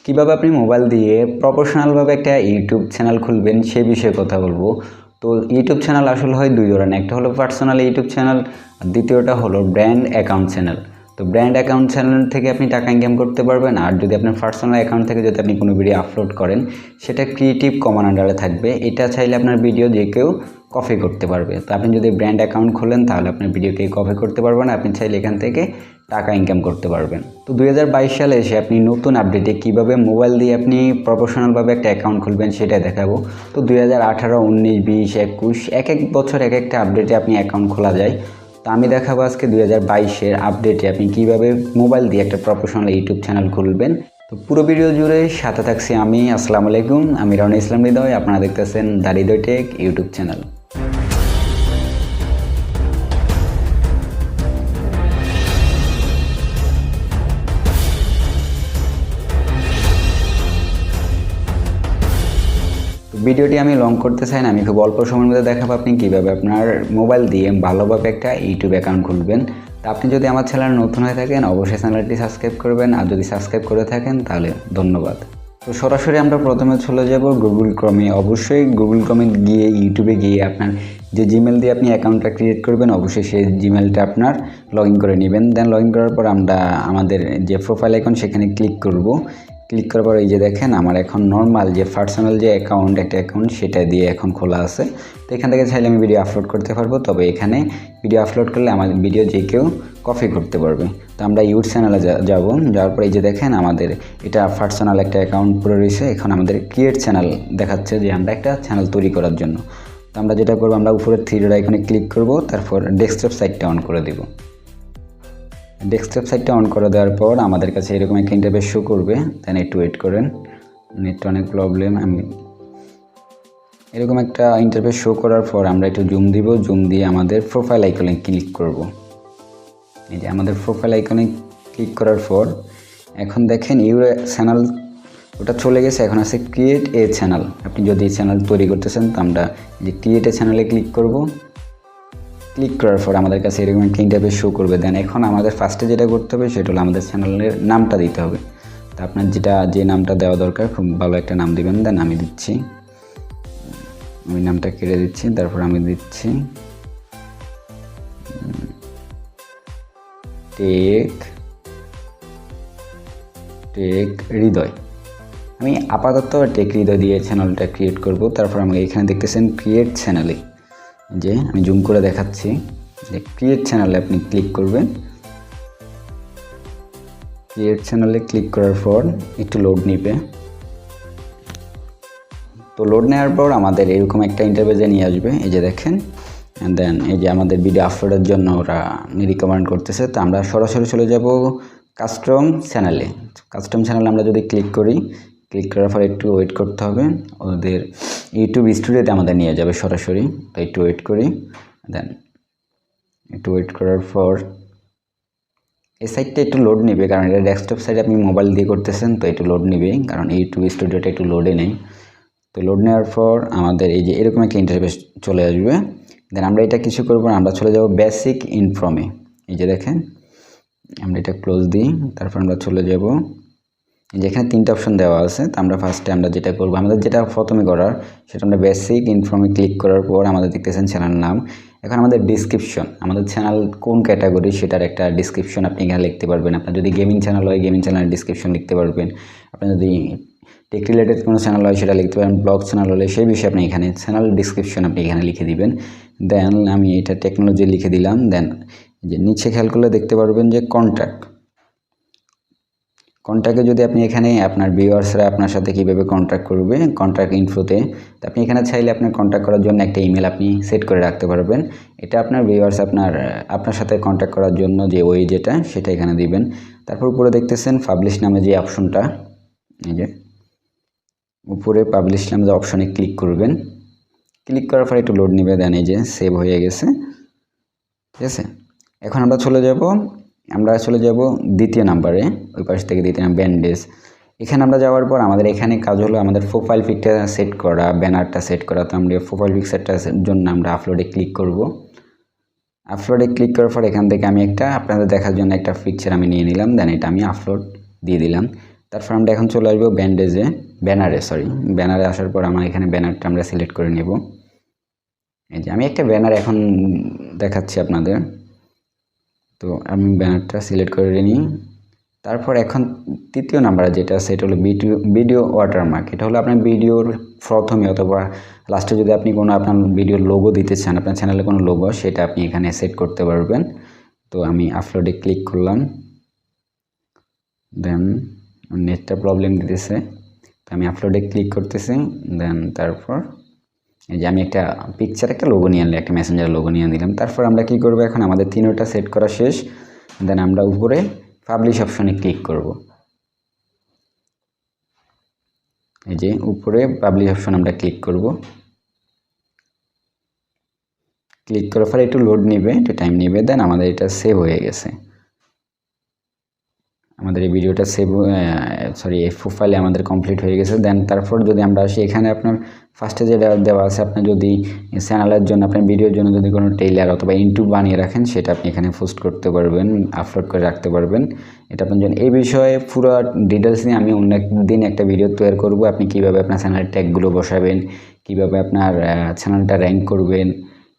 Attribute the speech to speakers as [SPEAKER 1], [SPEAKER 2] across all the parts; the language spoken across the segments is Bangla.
[SPEAKER 1] কিভাবে আপনি মোবাইল দিয়ে প্রফেশনালভাবে একটা ইউটিউব চ্যানেল খুলবেন সে বিষয়ে কথা বলবো। তো ইউটিউব চ্যানেল আসলে হয় দুই ধরনের, একটা হলো পার্সোনাল ইউটিউব চ্যানেল আর দ্বিতীয়টা হলো ব্র্যান্ড অ্যাকাউন্ট চ্যানেল। তো ব্র্যান্ড অ্যাকাউন্ট চ্যানেল থেকে আপনি টাকা ইনকাম করতে পারবেন, আর যদি আপনার পার্সোনাল অ্যাকাউন্ট থেকে যদি আপনি কোনো ভিডিও আপলোড করেন সেটা ক্রিয়েটিভ কমন আন্ডারে থাকবে। এটা চাইলে আপনার ভিডিও যে কেউ কপি করতে পারবে। তো আপনি যদি ব্র্যান্ড অ্যাকাউন্ট খোলেন তাহলে আপনার ভিডিওকে কপি করতে পারবেন, আপনি চাইলে এখান থেকে টাকা ইনকাম করতে পারবেন। তো 2022 সালে এসে আপনি নতুন আপডেটে কিভাবে মোবাইল দিয়ে আপনি প্রফেশনালভাবে একটা অ্যাকাউন্ট খুলবেন সেটাই দেখাবো। তো 2018, 19, 20, 21 এক এক বছর এক একটা আপডেটে আপনি অ্যাকাউন্ট খোলা যায়। তো আমি দেখাবো আজকে 2022-এর আপডেটে আপনি কিভাবে মোবাইল দিয়ে একটা প্রফেশনাল ইউটিউব চ্যানেল খুলবেন। তো পুরো ভিডিও জুড়ে সাথে থাকছি আমি। আসসালামু আলাইকুম, আমি রনি ইসলাম হৃদয়, আপনারা দেখতেছেন the Hridoy tech YouTube channel. ভিডিওটি আমি লং করতে চাই না, আমি খুব অল্প সময়ের মধ্যে দেখাবো আপনি কীভাবে আপনার মোবাইল দিয়ে ভালোভাবে একটা ইউটিউব অ্যাকাউন্ট খুলবেন। তো আপনি যদি আমার চ্যানেল নতুন হয়ে থাকেন অবশ্যই চ্যানেলটি সাবস্ক্রাইব করবেন, আর যদি সাবস্ক্রাইব করে থাকেন তাহলে ধন্যবাদ। তো সরাসরি আমরা প্রথমে চলে যাব গুগল ক্রমে। অবশ্যই গুগল ক্রমে গিয়ে ইউটিউবে গিয়ে আপনার যে জিমেল দিয়ে আপনি অ্যাকাউন্টটা ক্রিয়েট করবেন অবশ্যই সেই জিমেলটা আপনার লগ ইন করে নেবেন। দেন লগ ইন করার পর আমরা আমাদের যে প্রোফাইল আইকন সেখানে ক্লিক করব। ক্লিক করার পর এই যে দেখেন আমার এখন নর্মাল যে পার্সোনাল যে অ্যাকাউন্ট একটা অ্যাকাউন্ট সেটা দিয়ে এখন খোলা আছে। তো এখান থেকে চাইলে আমি ভিডিও আপলোড করতে পারবো, তবে এখানে ভিডিও আপলোড করলে আমার ভিডিও যে কেউ কপি করতে পারবে। তো আমরা ইউটিউব চ্যানেলে যাব। যাওয়ার পর এই যে দেখেন আমাদের এটা পার্সোনাল একটা অ্যাকাউন্ট পুরো রয়েছে। এখন আমাদের ক্রিয়েট চ্যানেল দেখাচ্ছে যে আমরা একটা চ্যানেল তৈরি করার জন্য। তো আমরা যেটা করবো, আমরা উপরে থ্রি ডট আইকনে ক্লিক করব, তারপর ডেস্কটপ সাইটটা অন করে দেব। ডেস্কটপ সাইটটা অন করে দেওয়ার পর আমাদের কাছে এরকম একটা ইন্টারফেস শো করবে। দেন একটু ওয়েট করেন, নেটটা অনেক প্রবলেম। আমি এরকম একটা ইন্টারফেস শো করার পর আমরা একটু জুম দিব, জুম দিয়ে আমাদের প্রোফাইল আইকনে ক্লিক করব। এই যে আমাদের প্রোফাইল আইকনে ক্লিক করার পর এখন দেখেন ইউর চ্যানেল ওটা চলে গেছে, এখন আছে ক্রিয়েট এ চ্যানেল। আপনি যদি চ্যানেল তৈরি করতেছেন তো আমরা যে ক্রিয়েট এ চ্যানেলে ক্লিক করব। ক্লিক করার পর আমাদের কাছে এরকম একটা ইন্টারফেস শো করবে। দেন এখন আমাদের ফার্স্টে যেটা করতে হবে সেটা হলো আমাদের চ্যানেলের নামটা দিতে হবে। তো আপনার যে নামটা দেওয়া দরকার খুব ভালো একটা নাম দিবেন। দেন আমি দিচ্ছি, আমি নামটা কেটে দিচ্ছি, তারপর আমি দিচ্ছি টেক হৃদয়। আমি আপাতত টেক হৃদয় দিয়ে চ্যানেলটা ক্রিয়েট করব। তারপর আমি এখানে দেখতেছেন ক্রিয়েট চ্যানেলে, যে আমি জুম করে দেখাচ্ছি যে ক্রিয়েট চ্যানেলে আপনি ক্লিক করবেন। ক্রিয়েট চ্যানেলে ক্লিক করার পর একটু লোড নেবে। তো লোড নেওয়ার পর আমাদের এরকম একটা ইন্টারফেসে নিয়ে আসবে। এই যে দেখেন, দেন এই যে আমাদের ভিডিও আপলোডের জন্য ওরা রিকমেন্ড করতেছে। তো আমরা সরাসরি চলে যাব কাস্টম চ্যানেলে। কাস্টম চ্যানেলে আমরা যদি ক্লিক করি, ক্লিক করার পর একটু ওয়েট করতে হবে, ওদের ইউটিউব স্টুডিওতে আমাদের নিয়ে যাবে সরাসরি। তো একটু ওয়েট করি। দেন একটু ওয়েট করার পর এই সাইটটা একটু লোড নেবে, কারণ এটা ডেস্কটপ সাইট আপনি মোবাইল দিয়ে করতেছেন, তো একটু লোড নেবে, কারণ ইউটিউব স্টুডিওটা একটু লোডে নেই। তো লোড নেওয়ার পর আমাদের এই যে এরকম একটা ইন্টারফেস চলে আসবে। দেন আমরা এটা কিছু করবো না, আমরা চলে যাব বেসিক ইনফর্মে। এই যে দেখেন আমরা এটা ক্লোজ দিই, তারপর আমরা চলে যাব যেখানে তিনটা অপশন দেওয়া আছে। তো আমরা ফার্স্টে আমরা যেটা করবো, আমাদের যেটা প্রথমে করার সেটা আমরা বেসিক ইনফর্মে ক্লিক করার পর আমাদের দেখতেছেন চ্যানেল নাম। এখন আমাদের ডিসক্রিপশন, আমাদের চ্যানেল কোন ক্যাটাগরি সেটার একটা ডিসক্রিপশন আপনি এখানে লিখতে পারবেন। আপনার যদি গেমিং চ্যানেল হয় গেমিং চ্যানেলের ডিসক্রিপশন লিখতে পারবেন। আপনার যদি টেক রিলেটেড কোনো চ্যানেল হয় সেটা লিখতে পারেন। ব্লগ চ্যানেল হলে সেই বিষয়ে আপনি এখানে চ্যানেল ডিসক্রিপশন আপনি এখানে লিখে দিবেন। দেন আমি এটা টেকনোলজি লিখে দিলাম। দেন যে নিচে খেয়াল করলে দেখতে পারবেন যে কন্ট্যাক্টে যদি আপনি এখানে আপনার ভিউয়ার্সরা আপনার সাথে কীভাবে কন্ট্যাক্ট করবে কন্ট্যাক্ট ইনফোতে, তো আপনি এখানে চাইলে আপনার কন্ট্যাক্ট করার জন্য একটা ইমেল আপনি সেট করে রাখতে পারবেন। এটা আপনার ভিউয়ার্স আপনার সাথে কন্ট্যাক্ট করার জন্য যে ওই যেটা সেটা এখানে দিবেন। তারপর উপরে দেখতেছেন পাবলিশ নামে যে অপশনটা, এই যে উপরে পাবলিশ নামে যে অপশনে ক্লিক করবেন। ক্লিক করার পর একটু লোড নেবে। দেন এই যে সেভ হয়ে গেছে, ঠিক আছে। এখন আমরা চলে যাব দ্বিতীয় নাম্বারে, ওই পাশ থেকে দ্বিতীয় নাম্বার ব্যান্ডেজ। এখানে আমরা যাওয়ার পর আমাদের এখানে কাজ হলো আমাদের প্রোফাইল পিকটা সেট করা, ব্যানারটা সেট করা। তো আমরা প্রোফাইল পিকচারটার জন্য আমরা আপলোডে ক্লিক করব। আপলোডে ক্লিক করার পর এখান থেকে আমি আপনাদের দেখার জন্য একটা পিকচার আমি নিয়ে নিলাম। দেন এটা আমি আপলোড দিয়ে দিলাম। তারপর আমরা এখন চলে আসবো ব্যানারে আসার পর আমার এখানে ব্যানারটা আমরা সিলেক্ট করে নেব। এই যে আমি একটা ব্যানার এখন দেখাচ্ছি আপনাদের, তো আমি ব্যানারটা সিলেক্ট করে নিই। তারপর এখন তৃতীয় নাম্বার যেটা আছে এটা হলো ভিডিও ওয়াটারমার্ক। এটা হলো আপনার ভিডিওর প্রথমে অথবা লাস্টে যদি আপনি কোনো আপনার ভিডিওর লোগো দিতে চান, আপনার চ্যানেলে কোনো লোগো, সেটা আপনি এখানে সেট করতে পারবেন। তো আমি আপলোডে ক্লিক করলাম, দেন নেটটা প্রবলেম দিতেছে, তো আমি আপলোডে ক্লিক করতেছি। দেন তারপর এই যে আমি একটা একটা লোগো নিয়ে আনলাম, একটা মেসেঞ্জার লোগো নিয়ে নিলাম। তারপর আমরা কি করব, এখন আমাদের তিনটা সেট করা শেষ। দেন আমরা উপরে পাবলিশ অপশনে ক্লিক করব। এই যে উপরে পাবলিশ অপশন আমরা ক্লিক করব। ক্লিক করার পরে একটু লোড নেবে, একটু টাইম নেবে, দেন আমাদের এটা সেভ হয়ে গেছে। আমাদের এই ভিডিওটা এই প্রোফাইলে আমাদের কমপ্লিট হয়ে গেছে। দেন তারপর যদি আমরা আসি এখানে, আপনার ফার্স্টে যেটা দেওয়া আছে, আপনার যদি চ্যানেলের জন্য, আপনার ভিডিওর জন্য যদি কোনো টেইলার অথবা ইনটুব বানিয়ে রাখেন, সেটা আপনি এখানে পোস্ট করতে পারবেন, আপলোড করে রাখতে পারবেন। এটা আপনার জন্য, এই বিষয়ে পুরো ডিটেলস নিয়ে আমি অন্য একদিন একটা ভিডিও তৈরি করব। আপনি কীভাবে আপনার চ্যানেলের ট্যাগগুলো বসাবেন, কীভাবে আপনার চ্যানেলটা র্যাঙ্ক করবেন,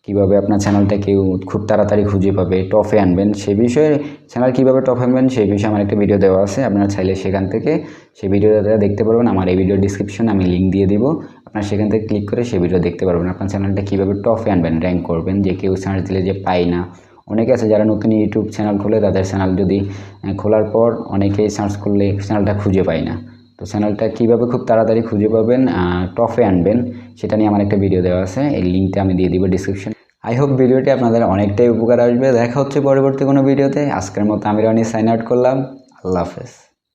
[SPEAKER 1] কীভাবে আপনার চ্যানেলটা কেউ খুব তাড়াতাড়ি খুঁজে পাবে, টপে আনবেন, সেই বিষয়ে চ্যানেল কীভাবে টপে আনবেন সেই বিষয়ে আমার একটা ভিডিও দেওয়া আছে। আপনারা চাইলে সেখান থেকে সেই ভিডিওটা দেখতে পারবেন। আমার এই ভিডিও ডিসক্রিপশনে আমি লিঙ্ক দিয়ে দিব, আপনারা সেখান থেকে ক্লিক করে সেই ভিডিও দেখতে পারবেন। আপনার চ্যানেলটা কীভাবে টপে আনবেন, র্যাঙ্ক করবেন, যে কেউ সার্চ দিলে যে পায় না। অনেকে আছে যারা নতুন ইউটিউব চ্যানেল খোলে, তাদের চ্যানেল যদি খোলার পর অনেকেই সার্চ করলে চ্যানেলটা খুঁজে পায় না। তো চ্যানেলটা কীভাবে খুব তাড়াতাড়ি খুঁজে পাবেন, টপে আনবেন, সেটা নিয়ে আমার একটা ভিডিও দেওয়া আছে, এই লিঙ্কটা আমি দিয়ে দিব ডিসক্রিপশনে। আই হোপ ভিডিওটি আপনাদের অনেকটাই উপকার আসবে। দেখা হচ্ছে পরবর্তী কোনো ভিডিওতে। আজকের মতো আমি রনি সাইন আউট করলাম। আল্লাহ হাফেজ।